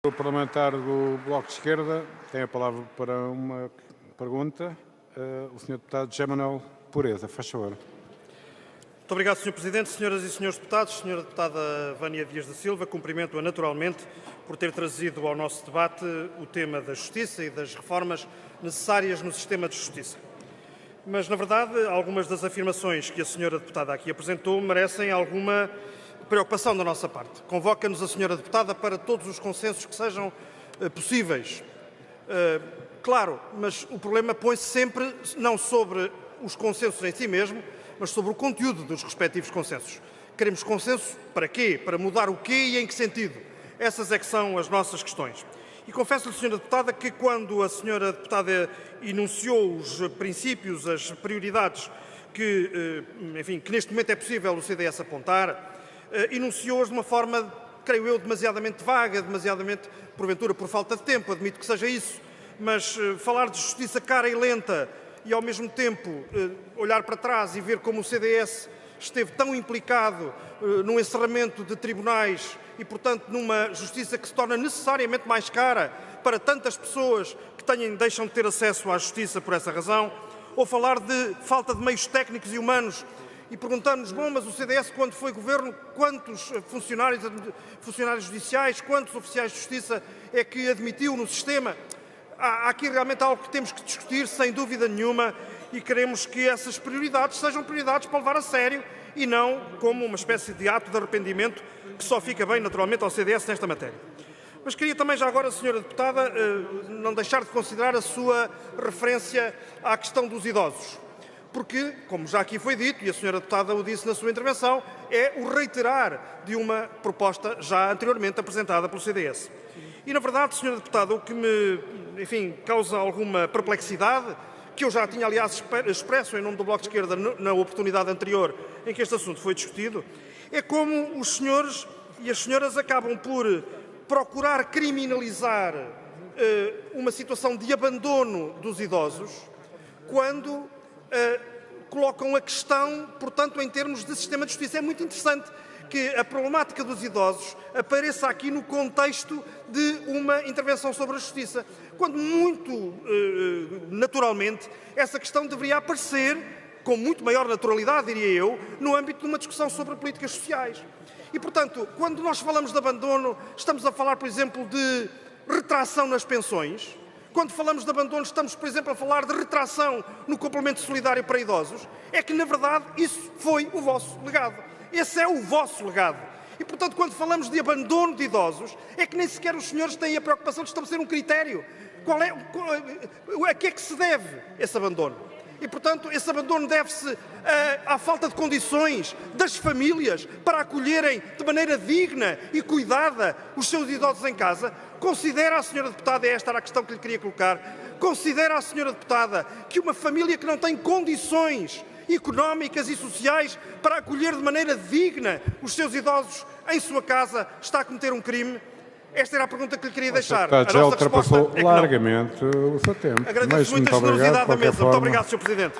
O parlamentar do Bloco de Esquerda tem a palavra para uma pergunta. O Sr. Deputado José Manuel Pureza, faz favor. Muito obrigado, Sr. Presidente. Senhoras e senhores deputados, Sra. Deputada Vânia Dias da Silva, cumprimento-a naturalmente por ter trazido ao nosso debate o tema da justiça e das reformas necessárias no sistema de justiça. Mas, na verdade, algumas das afirmações que a Sra. Deputada aqui apresentou merecem alguma preocupação da nossa parte. Convoca-nos a Sra. Deputada para todos os consensos que sejam possíveis. Claro, mas o problema põe-se sempre não sobre os consensos em si mesmo, mas sobre o conteúdo dos respectivos consensos. Queremos consenso para quê? Para mudar o quê e em que sentido? Essas é que são as nossas questões. E confesso-lhe, Sra. Deputada, que quando a Sra. Deputada enunciou os princípios, as prioridades que neste momento é possível o CDS apontar, enunciou-os de uma forma, creio eu, demasiadamente vaga, demasiadamente, porventura, por falta de tempo, admito que seja isso, mas falar de justiça cara e lenta e, ao mesmo tempo, olhar para trás e ver como o CDS esteve tão implicado no encerramento de tribunais e, portanto, numa justiça que se torna necessariamente mais cara para tantas pessoas que deixam de ter acesso à justiça por essa razão, ou falar de falta de meios técnicos e humanos e perguntamos, bom, mas o CDS, quando foi governo, quantos funcionários judiciais, quantos oficiais de justiça é que admitiu no sistema? Há aqui realmente algo que temos que discutir, sem dúvida nenhuma, e queremos que essas prioridades sejam prioridades para levar a sério e não como uma espécie de ato de arrependimento que só fica bem, naturalmente, ao CDS nesta matéria. Mas queria também, já agora, Sra. Deputada, não deixar de considerar a sua referência à questão dos idosos. Porque, como já aqui foi dito, e a Sra. Deputada o disse na sua intervenção, é o reiterar de uma proposta já anteriormente apresentada pelo CDS. E, na verdade, Sra. Deputada, o que me, causa alguma perplexidade, que eu já tinha, aliás, expresso em nome do Bloco de Esquerda na oportunidade anterior em que este assunto foi discutido, é como os senhores e as senhoras acabam por procurar criminalizar uma situação de abandono dos idosos quando colocam a questão, portanto, em termos de sistema de justiça. É muito interessante que a problemática dos idosos apareça aqui no contexto de uma intervenção sobre a justiça, quando muito naturalmente essa questão deveria aparecer, com muito maior naturalidade, diria eu, no âmbito de uma discussão sobre políticas sociais. E, portanto, quando nós falamos de abandono, estamos a falar, por exemplo, de retração nas pensões. Quando falamos de abandono, estamos, por exemplo, a falar de retração no complemento solidário para idosos. É que, na verdade, isso foi o vosso legado. Esse é o vosso legado. E, portanto, quando falamos de abandono de idosos, é que nem sequer os senhores têm a preocupação de estabelecer um critério. A que é que se deve esse abandono? E, portanto, esse abandono deve-se à falta de condições das famílias para acolherem de maneira digna e cuidada os seus idosos em casa. Considera a Sra. Deputada, esta era a questão que lhe queria colocar, considera a Sra. Deputada que uma família que não tem condições económicas e sociais para acolher de maneira digna os seus idosos em sua casa está a cometer um crime? Esta era a pergunta que lhe queria deixar. A nossa ultrapassou largamente o seu tempo. Agradeço muito a generosidade da mesa. Muito obrigado, Sr. Presidente.